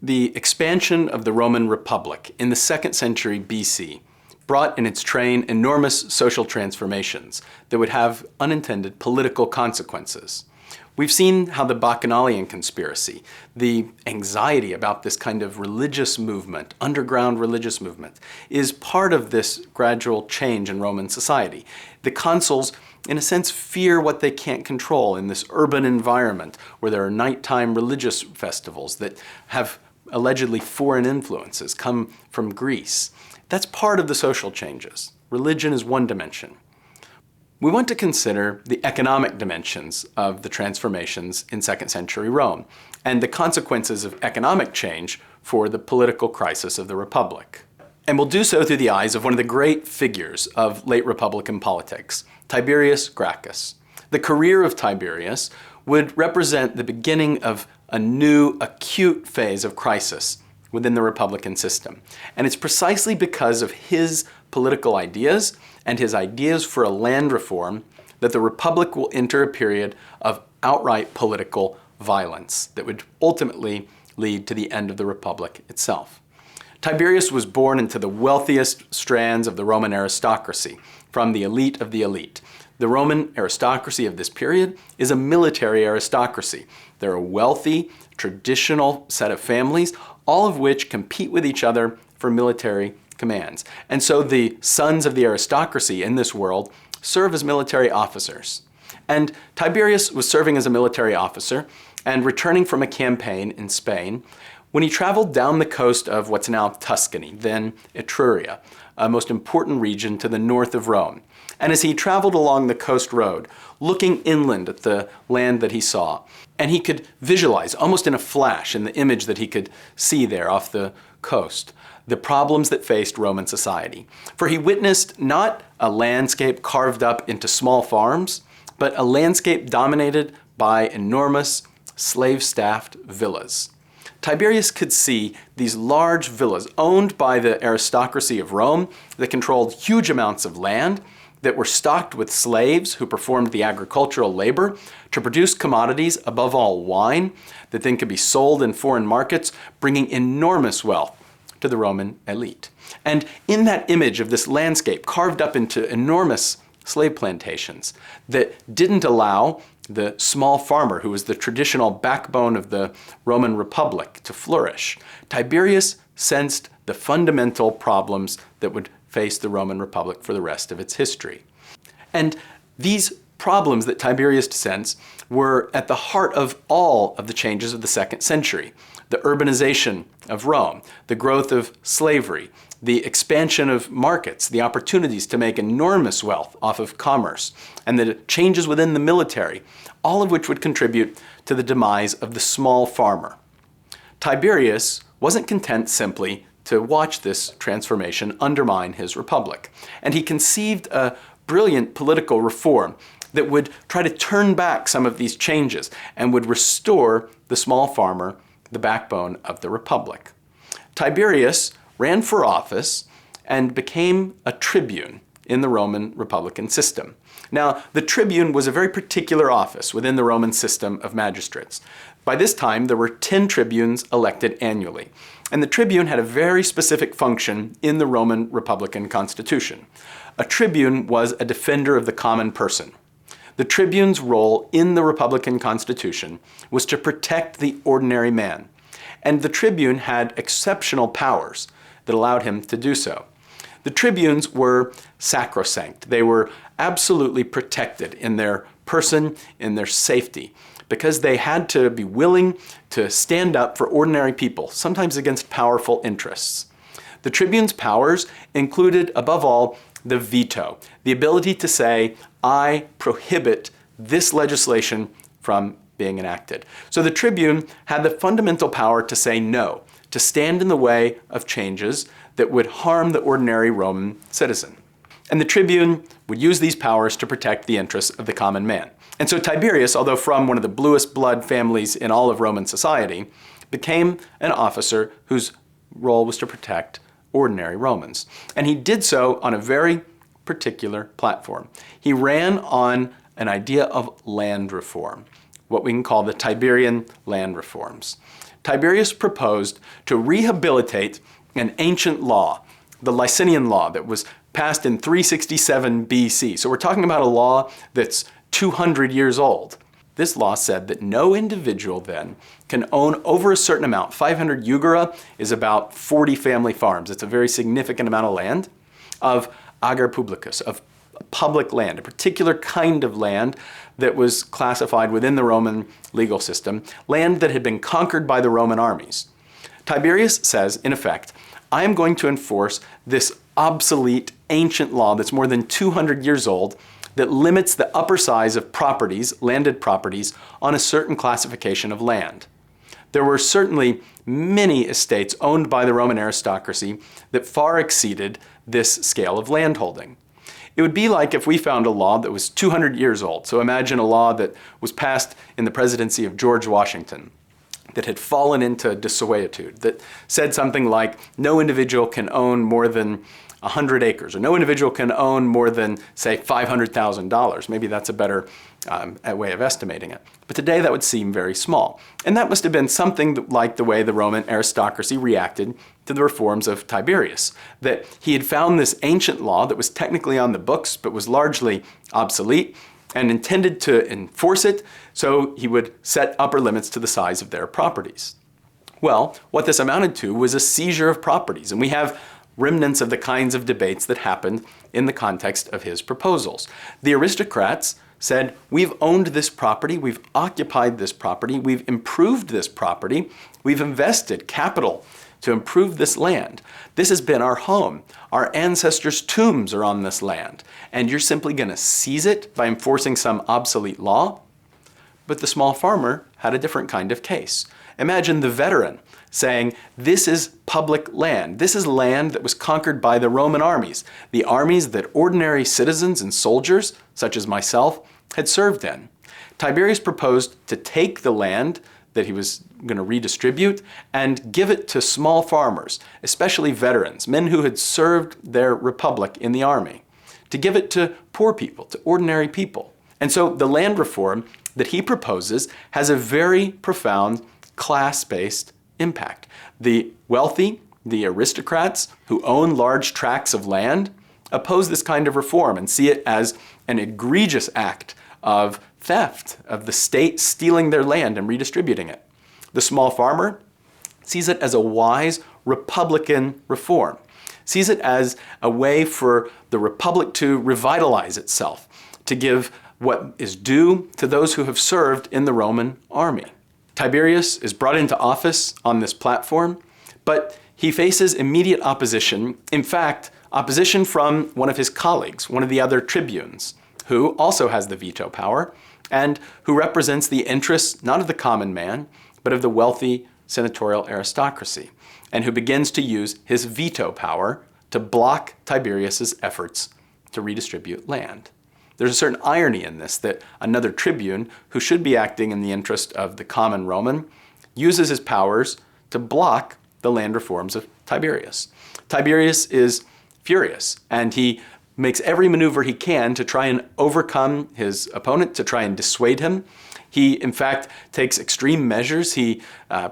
The expansion of the Roman Republic in the 2nd century BC brought in its train enormous social transformations that would have unintended political consequences. We've seen how the Bacchanalian conspiracy, the anxiety about this kind of religious movement, underground religious movement, is part of this gradual change in Roman society. The consuls, in a sense, fear what they can't control in this urban environment where there are nighttime religious festivals that have allegedly foreign influences come from Greece. That's part of the social changes. Religion is one dimension. We want to consider the economic dimensions of the transformations in 2nd century Rome and the consequences of economic change for the political crisis of the Republic. And we'll do so through the eyes of one of the great figures of late Republican politics, Tiberius Gracchus. The career of Tiberius would represent the beginning of a new acute phase of crisis within the Republican system. And it's precisely because of his political ideas and his ideas for a land reform that the Republic will enter a period of outright political violence that would ultimately lead to the end of the Republic itself. Tiberius was born into the wealthiest strands of the Roman aristocracy, from the elite of the elite. The Roman aristocracy of this period is a military aristocracy. They're a wealthy, traditional set of families, all of which compete with each other for military commands. And so the sons of the aristocracy in this world serve as military officers. And Tiberius was serving as a military officer and returning from a campaign in Spain when he traveled down the coast of what's now Tuscany, then Etruria, a most important region to the north of Rome. And as he traveled along the coast road, looking inland at the land that he saw, and he could visualize, almost in a flash, in the image that he could see there off the coast, the problems that faced Roman society. For he witnessed not a landscape carved up into small farms, but a landscape dominated by enormous slave-staffed villas. Tiberius could see these large villas owned by the aristocracy of Rome that controlled huge amounts of land, that were stocked with slaves who performed the agricultural labor to produce commodities, above all wine, that then could be sold in foreign markets, bringing enormous wealth to the Roman elite. And in that image of this landscape carved up into enormous slave plantations that didn't allow the small farmer, who was the traditional backbone of the Roman Republic, to flourish, Tiberius sensed the fundamental problems that would face the Roman Republic for the rest of its history. And these problems that Tiberius sensed were at the heart of all of the changes of the 2nd century. The urbanization of Rome, the growth of slavery, the expansion of markets, the opportunities to make enormous wealth off of commerce, and the changes within the military, all of which would contribute to the demise of the small farmer. Tiberius wasn't content simply to watch this transformation undermine his republic, and he conceived a brilliant political reform that would try to turn back some of these changes and would restore the small farmer, the backbone of the republic. Tiberius ran for office and became a tribune in the Roman Republican system. Now, the tribune was a very particular office within the Roman system of magistrates. By this time, there were 10 tribunes elected annually, and the tribune had a very specific function in the Roman Republican constitution. A tribune was a defender of the common person. The tribune's role in the Republican Constitution was to protect the ordinary man, and the tribune had exceptional powers that allowed him to do so. The tribunes were sacrosanct. They were absolutely protected in their person, in their safety, because they had to be willing to stand up for ordinary people, sometimes against powerful interests. The tribune's powers included, above all, the veto, the ability to say, I prohibit this legislation from being enacted. So the tribune had the fundamental power to say no, to stand in the way of changes that would harm the ordinary Roman citizen. And the tribune would use these powers to protect the interests of the common man. And so Tiberius, although from one of the bluest blood families in all of Roman society, became an officer whose role was to protect ordinary Romans. And he did so on a very particular platform. He ran on an idea of land reform, what we can call the Tiberian land reforms. Tiberius proposed to rehabilitate an ancient law, the Licinian law that was passed in 367 BC. So we're talking about a law that's 200 years old. This law said that no individual then can own over a certain amount. 500 jugera is about 40 family farms. It's a very significant amount of land, of ager publicus, of public land, a particular kind of land that was classified within the Roman legal system, land that had been conquered by the Roman armies. Tiberius says, in effect, I am going to enforce this obsolete ancient law that's more than 200 years old that limits the upper size of properties, landed properties, on a certain classification of land. There were certainly many estates owned by the Roman aristocracy that far exceeded this scale of landholding. It would be like if we found a law that was 200 years old. So imagine a law that was passed in the presidency of George Washington that had fallen into desuetude, that said something like no individual can own more than 100 acres, or no individual can own more than, say, $500,000. Maybe that's a better way of estimating it. But today that would seem very small. And that must have been something like the way the Roman aristocracy reacted to the reforms of Tiberius, that he had found this ancient law that was technically on the books but was largely obsolete and intended to enforce it, so he would set upper limits to the size of their properties. Well, what this amounted to was a seizure of properties, and we have remnants of the kinds of debates that happened in the context of his proposals. The aristocrats said, we've owned this property, we've occupied this property, we've improved this property, we've invested capital to improve this land. This has been our home. Our ancestors' tombs are on this land, and you're simply going to seize it by enforcing some obsolete law? But the small farmer had a different kind of case. Imagine the veteran saying, this is public land. This is land that was conquered by the Roman armies, the armies that ordinary citizens and soldiers, such as myself, had served in. Tiberius proposed to take the land that he was going to redistribute and give it to small farmers, especially veterans, men who had served their republic in the army, to give it to poor people, to ordinary people. And so the land reform that he proposes has a very profound class-based impact. The wealthy, the aristocrats who own large tracts of land, oppose this kind of reform and see it as an egregious act of theft, of the state stealing their land and redistributing it. The small farmer sees it as a wise Republican reform, sees it as a way for the republic to revitalize itself, to give what is due to those who have served in the Roman army. Tiberius is brought into office on this platform, but he faces immediate opposition. In fact, opposition from one of his colleagues, one of the other tribunes, who also has the veto power and who represents the interests not of the common man, but of the wealthy senatorial aristocracy, and who begins to use his veto power to block Tiberius's efforts to redistribute land. There's a certain irony in this, that another tribune, who should be acting in the interest of the common Roman, uses his powers to block the land reforms of Tiberius. Tiberius is furious, and he makes every maneuver he can to try and overcome his opponent, to try and dissuade him. He, in fact, takes extreme measures. He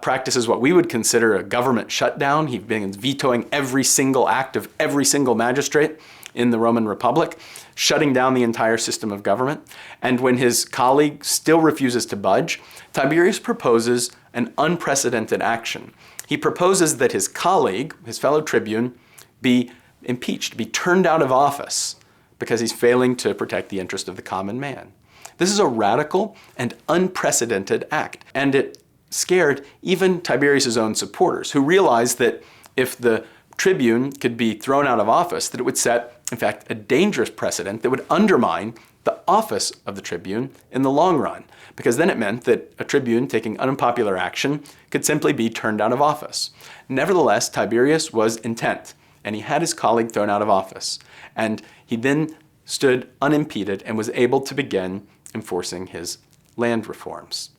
practices what we would consider a government shutdown. He begins vetoing every single act of every single magistrate in the Roman Republic, shutting down the entire system of government. And when his colleague still refuses to budge, Tiberius proposes an unprecedented action. He proposes that his colleague, his fellow tribune, be impeached, be turned out of office because he's failing to protect the interest of the common man. This is a radical and unprecedented act, and it scared even Tiberius's own supporters, who realized that if the tribune could be thrown out of office, that it would set, in fact, a dangerous precedent that would undermine the office of the tribune in the long run, because then it meant that a tribune taking unpopular action could simply be turned out of office. Nevertheless, Tiberius was intent, and he had his colleague thrown out of office, and he then stood unimpeded and was able to begin enforcing his land reforms.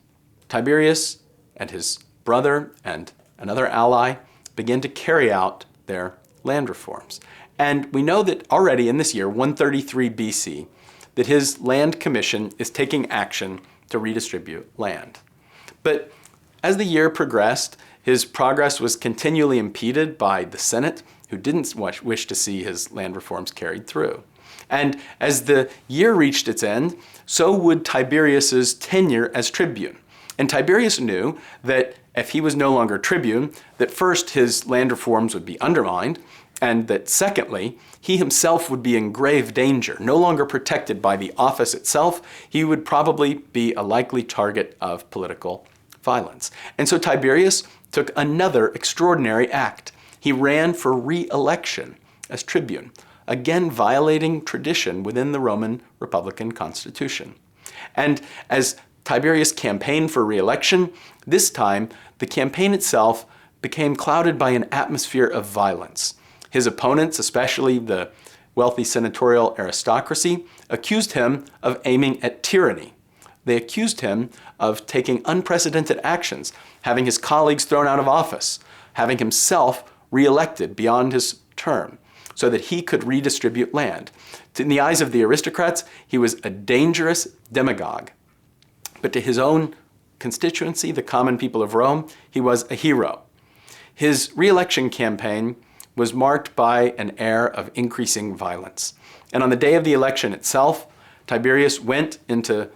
Tiberius and his brother and another ally began to carry out their land reforms. And we know that already in this year, 133 BC, that his land commission is taking action to redistribute land. But As the year progressed, his progress was continually impeded by the Senate, who didn't wish to see his land reforms carried through. And as the year reached its end, so would Tiberius's tenure as tribune. And Tiberius knew that if he was no longer tribune, that first his land reforms would be undermined, and that secondly, he himself would be in grave danger. No longer protected by the office itself, he would probably be a likely target of political violence. And so Tiberius took another extraordinary act. He ran for re-election as tribune, again violating tradition within the Roman Republican Constitution. And as Tiberius campaigned for re-election, this time the campaign itself became clouded by an atmosphere of violence. His opponents, especially the wealthy senatorial aristocracy, accused him of aiming at tyranny. They accused him of taking unprecedented actions, having his colleagues thrown out of office, having himself re-elected beyond his term, so that he could redistribute land. In the eyes of the aristocrats, he was a dangerous demagogue. But to his own constituency, the common people of Rome, he was a hero. His re-election campaign was marked by an air of increasing violence. And on the day of the election itself, Tiberius went into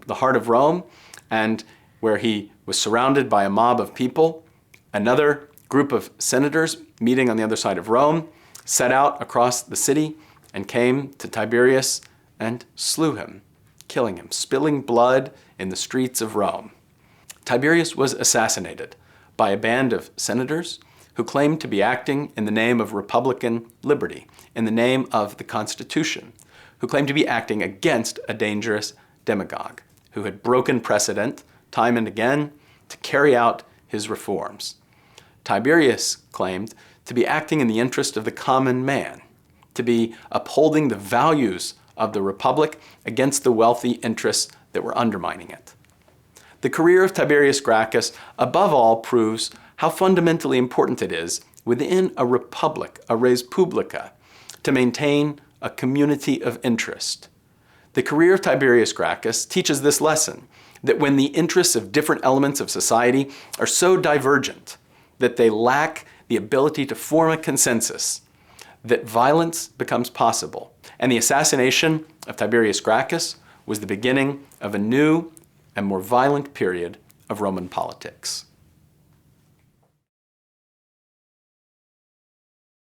the heart of Rome, and where he was surrounded by a mob of people, another group of senators meeting on the other side of Rome set out across the city and came to Tiberius and slew him, killing him, spilling blood in the streets of Rome. Tiberius was assassinated by a band of senators who claimed to be acting in the name of Republican liberty, in the name of the Constitution, who claimed to be acting against a dangerous demagogue who had broken precedent time and again to carry out his reforms. Tiberius claimed to be acting in the interest of the common man, to be upholding the values of the Republic against the wealthy interests that were undermining it. The career of Tiberius Gracchus, above all, proves how fundamentally important it is within a republic, a res publica, to maintain a community of interest. The career of Tiberius Gracchus teaches this lesson, that when the interests of different elements of society are so divergent that they lack the ability to form a consensus, that violence becomes possible. And the assassination of Tiberius Gracchus was the beginning of a new and more violent period of Roman politics.